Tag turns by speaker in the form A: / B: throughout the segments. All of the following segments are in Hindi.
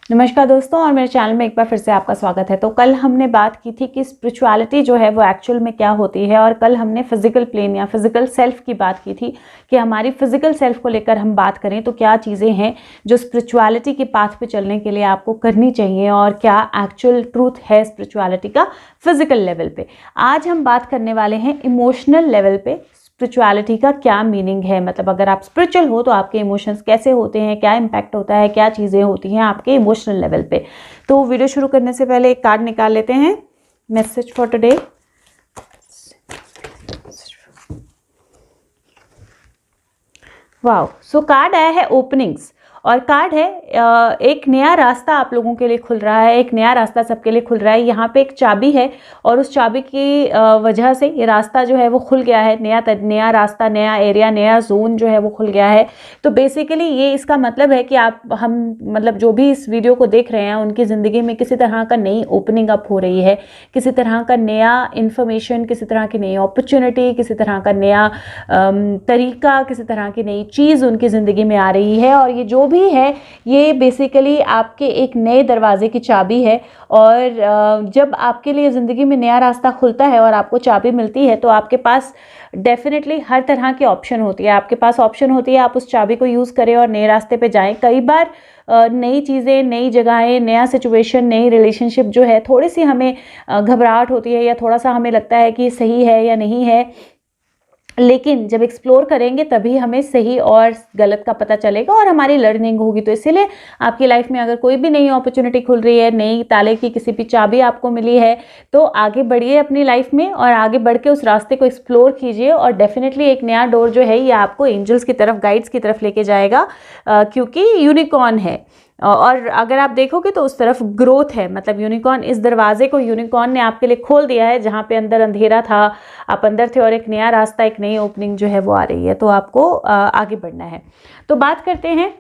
A: नमस्कार दोस्तों, और मेरे चैनल में एक बार फिर से आपका स्वागत है। तो कल हमने बात की थी कि स्पिरिचुअलिटी जो है वो एक्चुअल में क्या होती है, और कल हमने फिजिकल प्लेन या फिजिकल सेल्फ की बात की थी कि हमारी फिजिकल सेल्फ को लेकर हम बात करें तो क्या चीज़ें हैं जो स्पिरिचुअलिटी के पाथ पे चलने के लिए आपको करनी चाहिए और क्या एक्चुअल ट्रूथ है स्पिरिचुअलिटी का फिजिकल लेवल पे। आज हम बात करने वाले हैं इमोशनल लेवल पे स्पिरिचुअलिटी का क्या मीनिंग है। मतलब अगर आप स्पिरिचुअल हो तो आपके इमोशंस कैसे होते हैं, क्या इम्पैक्ट होता है, क्या चीज़ें होती हैं आपके इमोशनल लेवल पे। तो वीडियो शुरू करने से पहले एक कार्ड निकाल लेते हैं। Message for today. Wow, so card आया है ओपनिंग्स, और कार्ड है एक नया रास्ता आप लोगों के लिए खुल रहा है, एक नया रास्ता सबके लिए खुल रहा है। यहाँ पे एक चाबी है और उस चाबी की वजह से ये रास्ता जो है वो खुल गया है। नया रास्ता, नया एरिया, नया जोन जो है वो खुल गया है। तो बेसिकली ये इसका मतलब है कि हम मतलब जो भी इस वीडियो को देख रहे हैं उनकी ज़िंदगी में किसी तरह का नई ओपनिंग अप हो रही है, किसी तरह का नया इन्फॉर्मेशन, किसी तरह की नई अपॉर्चुनिटी, किसी तरह का नया तरीका, किसी तरह की नई चीज़ उनकी ज़िंदगी में आ रही है। और ये जो भी है ये बेसिकली आपके एक नए दरवाजे की चाबी है। और जब आपके लिए ज़िंदगी में नया रास्ता खुलता है और आपको चाबी मिलती है तो आपके पास डेफिनेटली हर तरह की ऑप्शन होती है। आपके पास ऑप्शन होती है, आप उस चाबी को यूज़ करें और नए रास्ते पे जाएं। कई बार नई चीज़ें, नई जगहें, नया सिचुएशन, नई रिलेशनशिप जो है थोड़ी सी हमें घबराहट होती है या थोड़ा सा हमें लगता है कि सही है या नहीं है, लेकिन जब एक्सप्लोर करेंगे तभी हमें सही और गलत का पता चलेगा और हमारी लर्निंग होगी। तो इसीलिए आपकी लाइफ में अगर कोई भी नई अपॉर्चुनिटी खुल रही है, नई ताले की किसी भी चाबी आपको मिली है, तो आगे बढ़िए अपनी लाइफ में और आगे बढ़ के उस रास्ते को एक्सप्लोर कीजिए। और डेफिनेटली एक नया डोर जो है ये आपको एंजल्स की तरफ, गाइड्स की तरफ लेके जाएगा, क्योंकि यूनिकॉर्न है। और अगर आप देखोगे तो उस तरफ ग्रोथ है। मतलब यूनिकॉर्न, इस दरवाजे को यूनिकॉर्न ने आपके लिए खोल दिया है। जहाँ पे अंदर अंधेरा था, आप अंदर थे और एक नया रास्ता, एक नई ओपनिंग जो है वो आ रही है। तो आपको आगे बढ़ना है। तो बात करते हैं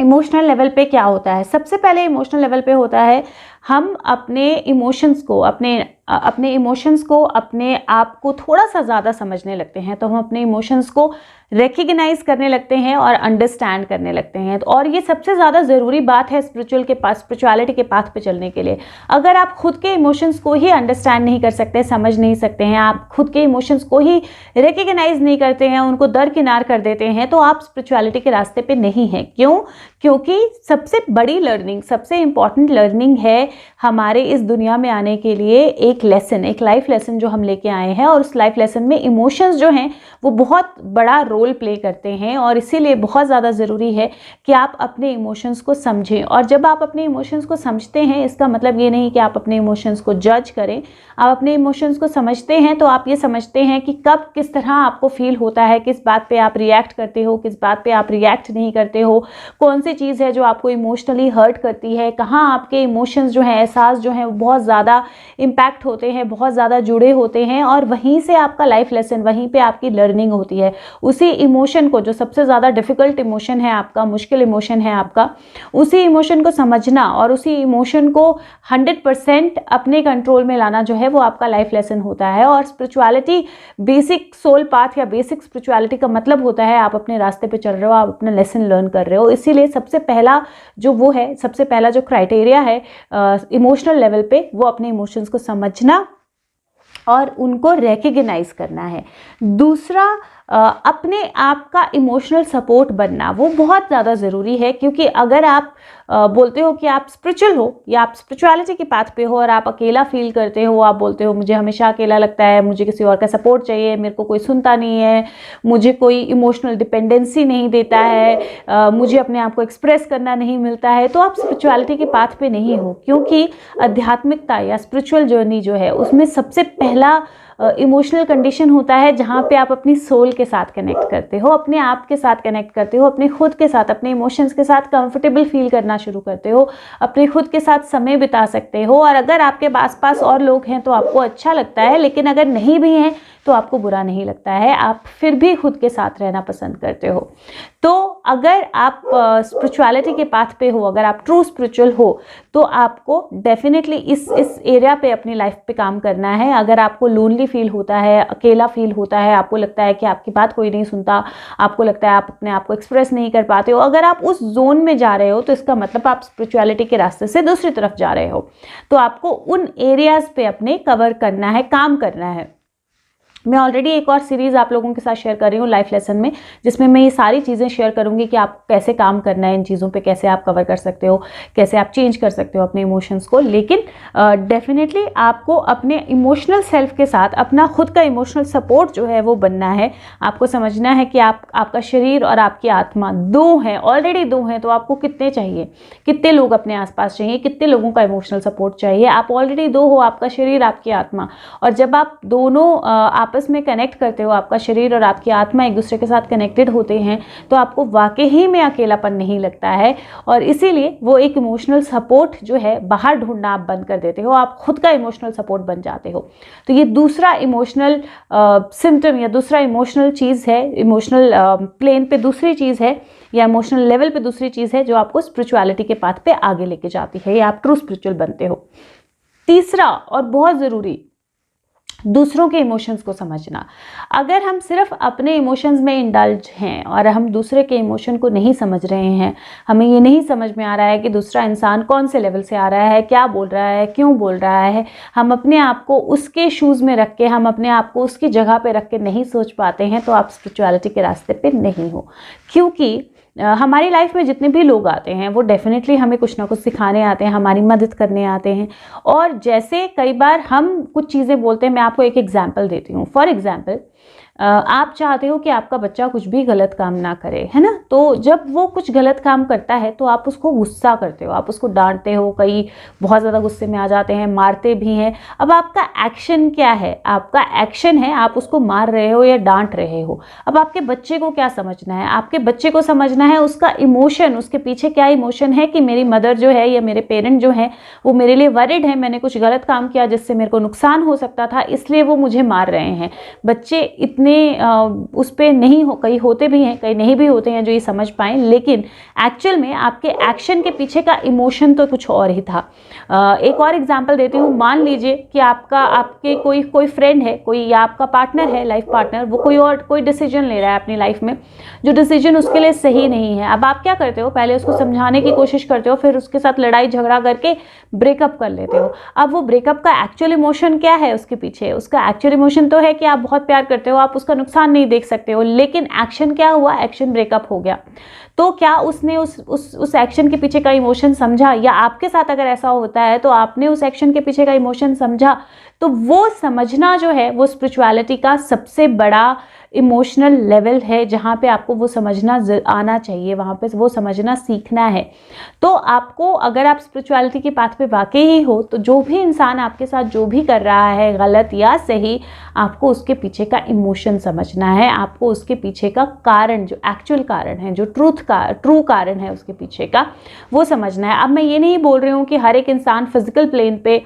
A: इमोशनल लेवल पे क्या होता है। सबसे पहले इमोशनल लेवल पे होता है हम अपने इमोशंस को, अपने इमोशंस को, अपने आप को थोड़ा सा ज़्यादा समझने लगते हैं। तो हम अपने इमोशंस को रिकग्नाइज करने लगते हैं और अंडरस्टैंड करने लगते हैं। और ये सबसे ज़्यादा ज़रूरी बात है स्पिरिचुअलिटी के पाथ पे चलने के लिए। अगर आप खुद के इमोशंस को ही अंडरस्टैंड नहीं कर सकते, समझ नहीं सकते हैं, आप खुद के इमोशंस को ही रिकग्नाइज नहीं करते हैं, उनको दरकिनार कर देते हैं, तो आप स्पिरिचुअलिटी के रास्ते पे नहीं हैं। क्यों? क्योंकि सबसे बड़ी लर्निंग, सबसे इंपॉर्टेंट लर्निंग है हमारे इस दुनिया में आने के लिए एक लेसन, एक लाइफ लेसन जो हम लेके आए हैं। और उस लाइफ लेसन में इमोशंस जो हैं वो बहुत बड़ा रोल प्ले करते हैं। और इसीलिए बहुत ज़्यादा ज़रूरी है कि आप अपने इमोशंस को समझें। और जब आप अपने इमोशंस को समझते हैं, इसका मतलब ये नहीं कि आप अपने इमोशंस को जज करें। आप अपने इमोशंस को समझते हैं तो आप ये समझते हैं कि कब किस तरह आपको फील होता है, किस बात पे आप रिएक्ट करते हो, किस बात पे आप रिएक्ट नहीं करते हो, कौन सी चीज़ है जो आपको इमोशनली हर्ट करती है, कहाँ आपके इमोशंस जो हैं, एहसास जो हैं, बहुत ज़्यादा इम्पैक्ट होते हैं, बहुत ज़्यादा जुड़े होते हैं। और वहीं से आपका लाइफ लेसन, वहीं पे आपकी लर्निंग होती है। उसी इमोशन को, जो सबसे ज़्यादा डिफ़िकल्ट इमोशन है आपका, मुश्किल इमोशन है आपका, उसी इमोशन को समझना और उसी इमोशन को 100% अपने कंट्रोल में लाना जो है वो आपका लाइफ लेसन होता है। और स्पिरिचुअलिटी, बेसिक सोल पाथ या बेसिक स्पिरिचुअलिटी का मतलब होता है आप अपने रास्ते पे चल रहे हो, आप अपना लेसन लर्न कर रहे हो। इसीलिए सबसे पहला जो वो है, सबसे पहला जो क्राइटेरिया है इमोशनल लेवल पे, वो अपने इमोशंस को समझना और उनको रिकग्नाइज करना है। दूसरा, अपने आप का इमोशनल सपोर्ट बनना, वो बहुत ज़्यादा ज़रूरी है। क्योंकि अगर आप बोलते हो कि आप स्पिरिचुअल हो या आप स्पिरिचुअलिटी के पाथ पे हो और आप अकेला फील करते हो, आप बोलते हो मुझे हमेशा अकेला लगता है, मुझे किसी और का सपोर्ट चाहिए, मेरे को कोई सुनता नहीं है, मुझे कोई इमोशनल डिपेंडेंसी नहीं देता है, मुझे अपने आप को एक्सप्रेस करना नहीं मिलता है, तो आप स्पिरिचुअलिटी के पाथ पे नहीं हो। क्योंकि आध्यात्मिकता या स्पिरिचुअल जर्नी जो है उसमें सबसे पहला इमोशनल कंडीशन होता है जहाँ पे आप अपनी सोल के साथ कनेक्ट करते हो, अपने आप के साथ कनेक्ट करते हो, अपने खुद के साथ, अपने इमोशंस के साथ कंफर्टेबल फील करना शुरू करते हो, अपने खुद के साथ समय बिता सकते हो। और अगर आपके आसपास और लोग हैं तो आपको अच्छा लगता है, लेकिन अगर नहीं भी हैं तो आपको बुरा नहीं लगता है, आप फिर भी खुद के साथ रहना पसंद करते हो। तो अगर आप स्पिरिचुअलिटी के पाथ पे हो, अगर आप ट्रू स्पिरिचुअल हो, तो आपको डेफिनेटली इस एरिया पे अपनी लाइफ पे काम करना है। अगर आपको लोनली फील होता है, अकेला फील होता है, आपको लगता है कि आपकी बात कोई नहीं सुनता, आपको लगता है आप अपने आप को एक्सप्रेस नहीं कर पाते हो, अगर आप उस जोन में जा रहे हो तो इसका मतलब आप स्पिरिचुअलिटी के रास्ते से दूसरी तरफ जा रहे हो। तो आपको उन एरियाज पे अपने कवर करना है, काम करना है। मैं ऑलरेडी एक और सीरीज़ आप लोगों के साथ शेयर कर रही हूँ लाइफ लेसन में, जिसमें मैं ये सारी चीज़ें शेयर करूँगी कि आपको कैसे काम करना है इन चीज़ों पे, कैसे आप कवर कर सकते हो, कैसे आप चेंज कर सकते हो अपने इमोशंस को। लेकिन डेफिनेटली आपको अपने इमोशनल सेल्फ के साथ अपना खुद का इमोशनल सपोर्ट जो है वो बनना है। आपको समझना है कि आपका शरीर और आपकी आत्मा दो हैं, ऑलरेडी दो हैं, तो आपको कितने चाहिए, कितने लोग अपने आसपास चाहिए, कितने लोगों का इमोशनल सपोर्ट चाहिए। आप ऑलरेडी दो हो, आपका शरीर, आपकी आत्मा। और जब आप दोनों आपस में कनेक्ट करते हो, आपका शरीर और आपकी आत्मा एक दूसरे के साथ कनेक्टेड होते हैं, तो आपको वाकई ही में अकेलापन नहीं लगता है। और इसीलिए वो एक इमोशनल सपोर्ट जो है बाहर ढूंढना आप बंद कर देते हो, आप खुद का इमोशनल सपोर्ट बन जाते हो। तो ये दूसरा इमोशनल सिम्टम या दूसरा इमोशनल चीज़ है, इमोशनल प्लेन पे दूसरी चीज़ है या इमोशनल लेवल पे दूसरी चीज़ है जो आपको स्पिरिचुअलिटी के पाथ पे आगे लेके जाती है, या आप ट्रू स्पिरिचुअल बनते हो। तीसरा और बहुत ज़रूरी, दूसरों के इमोशंस को समझना। अगर हम सिर्फ अपने इमोशंस में इंडल्ज हैं और हम दूसरे के इमोशन को नहीं समझ रहे हैं, हमें ये नहीं समझ में आ रहा है कि दूसरा इंसान कौन से लेवल से आ रहा है, क्या बोल रहा है, क्यों बोल रहा है, हम अपने आप को उसके शूज़ में रख के, हम अपने आप को उसकी जगह पे रख के नहीं सोच पाते हैं, तो आप स्पिरिचुअलिटी के रास्ते पे नहीं हो। क्योंकि हमारी लाइफ में जितने भी लोग आते हैं वो डेफिनेटली हमें कुछ ना कुछ सिखाने आते हैं, हमारी मदद करने आते हैं। और जैसे कई बार हम कुछ चीज़ें बोलते हैं, मैं आपको एक एग्जांपल देती हूँ। फॉर एग्जांपल, आप चाहते हो कि आपका बच्चा कुछ भी गलत काम ना करे, है ना। तो जब वो कुछ गलत काम करता है तो आप उसको गुस्सा करते हो, आप उसको डांटते हो, कई बहुत ज़्यादा गुस्से में आ जाते हैं, मारते भी हैं। अब आपका एक्शन क्या है? आपका एक्शन है आप उसको मार रहे हो या डांट रहे हो। अब आपके बच्चे को क्या समझना है? आपके बच्चे को समझना है उसका इमोशन, उसके पीछे क्या इमोशन है कि मेरी मदर जो है या मेरे पेरेंट जो है वो मेरे लिए वरिड है, मैंने कुछ गलत काम किया जिससे मेरे को नुकसान हो सकता था, इसलिए वो मुझे मार रहे हैं। बच्चे इतने उस पे नहीं हो, कई होते भी हैं, कई नहीं भी होते हैं जो ये समझ पाएं, लेकिन एक्चुअल में आपके एक्शन के पीछे का इमोशन तो कुछ और ही था। एक और एग्जांपल देती हूँ। मान लीजिए कि आपके कोई फ्रेंड है, कोई या आपका पार्टनर है, लाइफ पार्टनर, वो कोई डिसीजन ले रहा है अपनी लाइफ में जो डिसीजन उसके लिए सही नहीं है। अब आप क्या करते हो? पहले उसको समझाने की कोशिश करते हो, फिर उसके साथ लड़ाई झगड़ा करके ब्रेकअप कर लेते हो। अब वो ब्रेकअप का एक्चुअल इमोशन क्या है उसके पीछे? उसका एक्चुअल इमोशन तो है कि आप बहुत प्यार करते हो, आप उसका नुकसान नहीं देख सकते हो, लेकिन एक्शन क्या हुआ? एक्शन ब्रेकअप हो गया। तो क्या उसने उस एक्शन के पीछे का इमोशन समझा? या आपके साथ अगर ऐसा होता है तो आपने उस एक्शन के पीछे का इमोशन समझा? तो वो समझना जो है वो स्पिरिचुअलिटी का सबसे बड़ा इमोशनल लेवल है, जहाँ पे आपको वो समझना आना चाहिए, वहाँ पे वो समझना सीखना है। तो आपको, अगर आप स्पिरिचुअलिटी के पाथ पे वाकई ही हो, तो जो भी इंसान आपके साथ जो भी कर रहा है गलत या सही, आपको उसके पीछे का इमोशन समझना है, आपको उसके पीछे का कारण, जो एक्चुअल कारण है, जो ट्रू कारण है उसके पीछे का, वो समझना है। अब मैं ये नहीं बोल रही हूँ कि हर एक इंसान फिजिकल प्लेन पे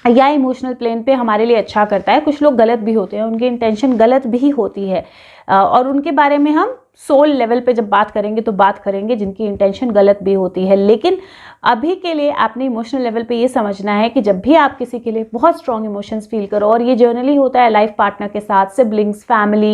A: या इमोशनल प्लेन पे हमारे लिए अच्छा करता है। कुछ लोग गलत भी होते हैं, उनकी इंटेंशन गलत भी होती है, और उनके बारे में हम सोल लेवल पे जब बात करेंगे तो बात करेंगे जिनकी इंटेंशन गलत भी होती है। लेकिन अभी के लिए आपने इमोशनल लेवल पे ये समझना है कि जब भी आप किसी के लिए बहुत स्ट्रॉन्ग इमोशंस फील करो, और ये जर्नली होता है लाइफ पार्टनर के साथ, सिबलिंग्स, फैमिली,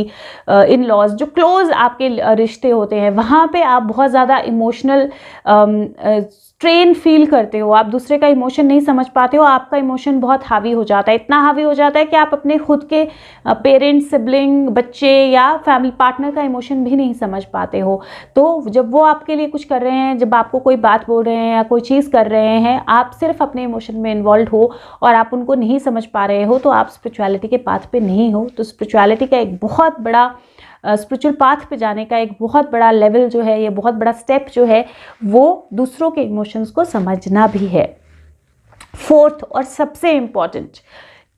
A: इन लॉज, जो क्लोज आपके रिश्ते होते हैं, वहाँ पे आप बहुत ज़्यादा इमोशनल स्ट्रेन फील करते हो, आप दूसरे का इमोशन नहीं समझ पाते हो, आपका इमोशन बहुत हावी हो जाता है, इतना हावी हो जाता है कि आप अपने खुद के पेरेंट्स, सिबलिंग, बच्चे या फैमिली पार्टनर का इमोशन भी नहीं समझ पाते हो। तो जब वो आपके लिए कुछ कर रहे हैं, जब आपको कोई बात बोल रहे हैं या कोई चीज़ कर रहे हैं, आप सिर्फ अपने इमोशन में इन्वॉल्व हो और आप उनको नहीं समझ पा रहे हो, तो आप स्पिरिचुअलिटी के पाथ पे नहीं हो। तो स्पिरिचुअलिटी का एक बहुत बड़ा, स्पिरिचुअल पाथ पे जाने का एक बहुत बड़ा लेवल जो है, ये बहुत बड़ा स्टेप जो है, वो दूसरों के इमोशंस को समझना भी है। फोर्थ और सबसे इम्पॉर्टेंट,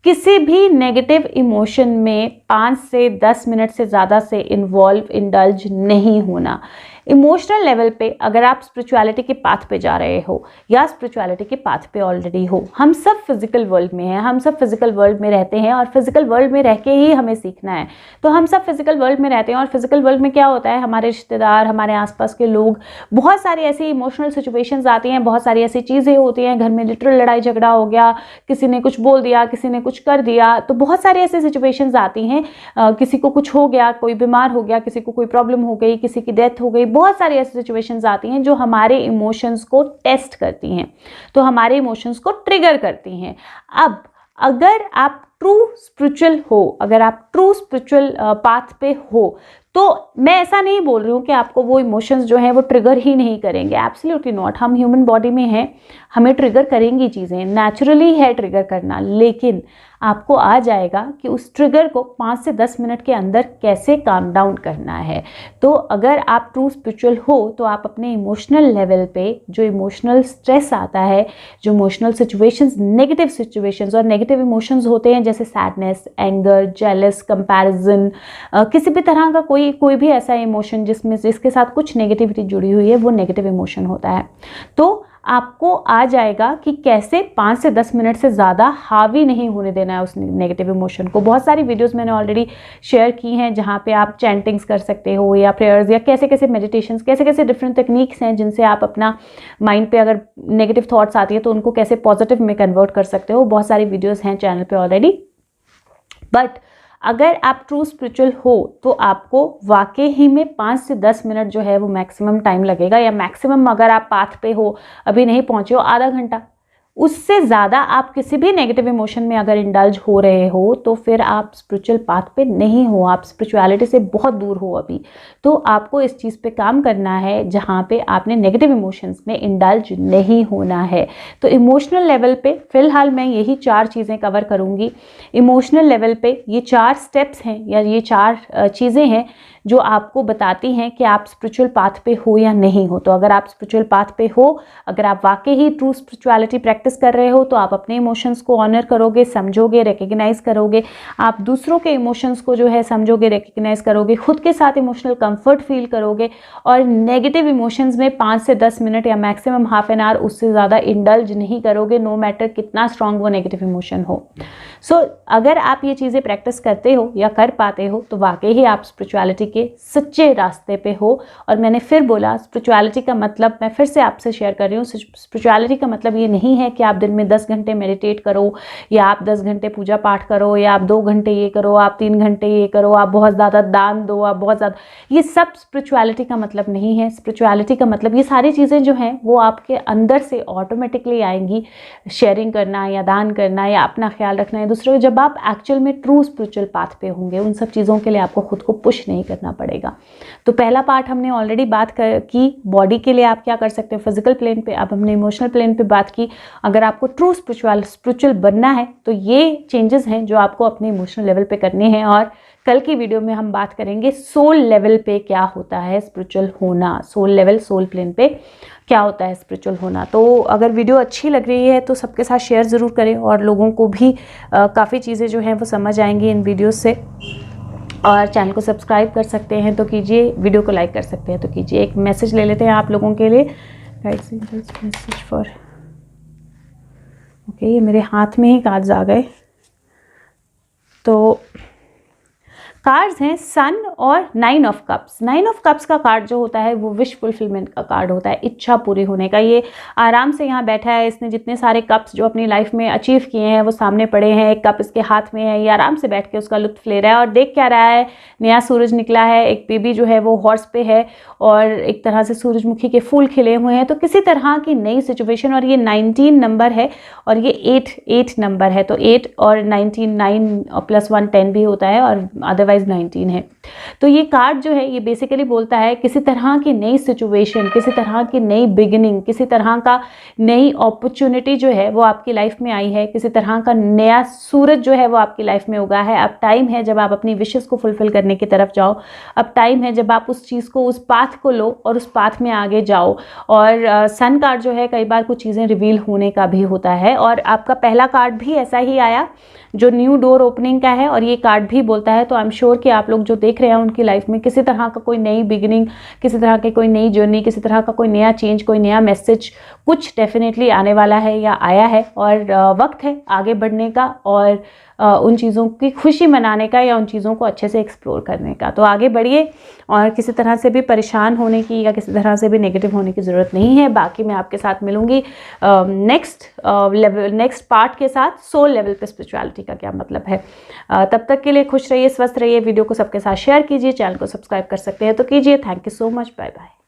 A: किसी भी नेगेटिव इमोशन में 5 से 10 मिनट से ज़्यादा से इंडल्ज नहीं होना। इमोशनल लेवल पे अगर आप स्पिरिचुअलिटी के पाथ पे जा रहे हो या स्पिरिचुअलिटी के पाथ पे ऑलरेडी हो, हम सब फिजिकल वर्ल्ड में हैं, हम सब फिजिकल वर्ल्ड में रहते हैं और फिजिकल वर्ल्ड में रह के ही हमें सीखना है। तो हम सब फिजिकल वर्ल्ड में रहते हैं और फिजिकल वर्ल्ड में क्या होता है, हमारे रिश्तेदार, हमारे आसपास के लोग, बहुत सारी ऐसी इमोशनल सिचुएशंस आती हैं, बहुत सारी ऐसी चीज़ें होती हैं, घर में लिटरल लड़ाई झगड़ा हो गया, किसी ने कुछ बोल दिया, किसी ने कुछ कर दिया, तो बहुत सारी ऐसी सिचुएशंस आती हैं, किसी को कुछ हो गया, कोई बीमार हो गया, किसी को कोई प्रॉब्लम हो गई, किसी की डेथ हो गई, बहुत सारी ऐसी सिचुएशंस आती हैं जो हमारे इमोशंस को टेस्ट करती हैं, तो हमारे इमोशंस को ट्रिगर करती हैं। अब अगर आप ट्रू स्पिरिचुअल हो, अगर आप ट्रू स्पिरिचुअल पाथ पे हो, तो मैं ऐसा नहीं बोल रही हूँ कि आपको वो इमोशंस जो हैं वो ट्रिगर ही नहीं करेंगे, एब्सोल्युटली नॉट। हम ह्यूमन बॉडी में हैं, हमें ट्रिगर करेंगी चीज़ें, नेचुरली है ट्रिगर करना, लेकिन आपको आ जाएगा कि उस ट्रिगर को 5 से 10 मिनट के अंदर कैसे काम डाउन करना है। तो अगर आप ट्रू स्पिरिचुअल हो तो आप अपने इमोशनल लेवल पे जो इमोशनल स्ट्रेस आता है, जो इमोशनल सिचुएशंस, नेगेटिव सिचुएशंस और नेगेटिव इमोशंस होते हैं जैसे सैडनेस, एंगर, जेलस, कंपैरिजन, किसी भी तरह का कोई भी ऐसा इमोशन जिसके साथ कुछ नेगेटिविटी जुड़ी हुई है, वो नेगेटिव इमोशन होता है। तो आपको आ जाएगा कि कैसे 5 से 10 मिनट से ज़्यादा हावी नहीं होने देना है उस नेगेटिव इमोशन को। बहुत सारी वीडियोस मैंने ऑलरेडी शेयर की हैं जहाँ पे आप चैंटिंग्स कर सकते हो या प्रेयर्स या कैसे कैसे मेडिटेशंस, कैसे कैसे डिफरेंट टेक्निक्स हैं जिनसे आप अपना माइंड पे अगर नेगेटिव थॉट्स आती है तो उनको कैसे पॉजिटिव में कन्वर्ट कर सकते हो। बहुत सारी वीडियोज़ हैं चैनल पर ऑलरेडी। बट अगर आप ट्रू स्पिरिचुअल हो तो आपको वाकई ही में 5 से 10 मिनट जो है वो मैक्सिमम टाइम लगेगा, या मैक्सिमम अगर आप पाथ पे हो, अभी नहीं पहुंचे हो, आधा घंटा। उससे ज़्यादा आप किसी भी नेगेटिव इमोशन में अगर इंडल्ज हो रहे हो तो फिर आप स्पिरिचुअल पाथ पे नहीं हो, आप स्पिरिचुअलिटी से बहुत दूर हो अभी। तो आपको इस चीज़ पे काम करना है जहाँ पे आपने नेगेटिव इमोशंस में इंडल्ज नहीं होना है। तो इमोशनल लेवल पे फ़िलहाल मैं यही 4 चीज़ें कवर करूँगी। इमोशनल लेवल पे ये 4 स्टेप्स हैं या ये 4 चीज़ें हैं जो आपको बताती हैं कि आप स्पिरिचुअल पाथ पे हो या नहीं हो। तो अगर आप स्पिरिचुअल पाथ पे हो, अगर आप वाकई ही ट्रू स्पिरिचुअलिटी प्रैक्टिस कर रहे हो, तो आप अपने इमोशंस को ऑनर करोगे, समझोगे, रिकग्नाइज करोगे, आप दूसरों के इमोशंस को जो है समझोगे, रिकग्नाइज करोगे, खुद के साथ इमोशनल कंफर्ट फील करोगे और नेगेटिव इमोशंस में 5 से 10 मिनट या मैक्सिमम हाफ एन आवर उससे ज़्यादा इंडल्ज नहीं करोगे, नो मैटर कितना स्ट्रांग वो नेगेटिव इमोशन हो। सो अगर आप ये चीज़ें प्रैक्टिस करते हो या कर पाते हो तो वाकई ही आप स्पिरिचुअलिटी के सच्चे रास्ते पे हो। और मैंने फिर बोला, स्पिरिचुअलिटी का मतलब मैं फिर से आपसे शेयर कर रही हूँ, स्पिरिचुअलिटी का मतलब ये नहीं है कि आप दिन में 10 घंटे मेडिटेट करो या आप 10 घंटे पूजा पाठ करो या आप 2 घंटे ये करो, आप 3 घंटे ये करो, आप बहुत ज़्यादा दान दो, आप बहुत ज़्यादा, ये सब स्पिरिचुअलिटी का मतलब नहीं है। स्पिरिचुअलिटी का मतलब ये सारी चीज़ें जो हैं वो आपके अंदर से ऑटोमेटिकली आएंगी। शेयरिंग करना या दान करना या अपना ख्याल रखना है दूसरों, जब आप एक्चुअल में ट्रू स्पिरिचुअल पाथ पे होंगे, उन सब चीज़ों के लिए आपको खुद को पुश नहीं करना पड़ेगा। तो पहला पार्ट हमने ऑलरेडी बात की, बॉडी के लिए आप क्या कर सकते हो फिजिकल प्लेन पे। अब हमने इमोशनल प्लेन पे बात की, अगर आपको ट्रू स्पिरिचुअल बनना है तो ये चेंजेस हैं जो आपको अपने इमोशनल लेवल पे करने हैं। और कल की वीडियो में हम बात करेंगे सोल लेवल पे क्या होता है स्पिरिचुअल होना, सोल लेवल, सोल प्लेन पे क्या होता है स्पिरिचुअल होना। तो अगर वीडियो अच्छी लग रही है तो सबके साथ शेयर ज़रूर करें और लोगों को भी काफ़ी चीज़ें जो हैं वो समझ आएंगी इन वीडियोस से। और चैनल को सब्सक्राइब कर सकते हैं तो कीजिए, वीडियो को लाइक कर सकते हैं तो कीजिए। एक मैसेज ले लेते हैं आप लोगों के लिए, guides angels message for, okay, ये मेरे हाथ में ही कार्ड्स आ गए। तो कार्ड्स हैं सन और 9 ऑफ कप्स। 9 ऑफ कप्स का कार्ड जो होता है वो विश फुलफिलमेंट का कार्ड होता है, इच्छा पूरी होने का। ये आराम से यहाँ बैठा है, इसने जितने सारे कप्स जो अपनी लाइफ में अचीव किए हैं वो सामने पड़े हैं, एक कप इसके हाथ में है, ये आराम से बैठ के उसका लुत्फ ले रहा है। और देख क्या रहा है, नया सूरज निकला है, एक बेबी जो है वो हॉर्स पे है और एक तरह से सूरजमुखी के फूल खिले हुए हैं। तो किसी तरह की नई सिचुएशन, और ये 19 नंबर है और ये 8 नंबर है। तो 8 और 19, 9 और +1 10 भी होता है और अदरवाइज 19 है। तो ये कार्ड जो है ये बेसिकली बोलता है किसी तरह की नई सिचुएशन, किसी तरह की नई बिगिनिंग, किसी तरह का नई अपॉर्चुनिटी जो है वो आपकी लाइफ में आई है, किसी तरह का नया सूरज जो है वो आपकी लाइफ में उगा है। अब टाइम है जब आप अपनी विशेस को फुलफिल करने की तरफ जाओ, अब टाइम है जब आप उस चीज़ को, उस पाथ को लो और उस पाथ में आगे जाओ। और सन कार्ड जो है कई बार कुछ चीज़ें रिवील होने का भी होता है। और आपका पहला कार्ड भी ऐसा ही आया जो न्यू डोर ओपनिंग का है और ये कार्ड भी बोलता है। तो आई एम श्योर श्योर कि आप लोग जो देख रहे हैं उनकी लाइफ में किसी तरह का कोई नई बिगिनिंग, किसी तरह की कोई नई जर्नी, किसी तरह का कोई नया चेंज, कोई नया मैसेज कुछ डेफिनेटली आने वाला है या आया है, और वक्त है आगे बढ़ने का और उन चीज़ों की खुशी मनाने का या उन चीज़ों को अच्छे से एक्सप्लोर करने का। तो आगे बढ़िए और किसी तरह से भी परेशान होने की या किसी तरह से भी नेगेटिव होने की ज़रूरत नहीं है। बाकी मैं आपके साथ मिलूंगी नेक्स्ट पार्ट के साथ, सोल लेवल पे स्पिरिचुअलिटी का क्या मतलब है। तब तक के लिए खुश रहिए, स्वस्थ रहिए। वीडियो को सबके साथ शेयर कीजिए, चैनल को सब्सक्राइब कर सकते हैं तो कीजिए। Thank you so much, bye bye.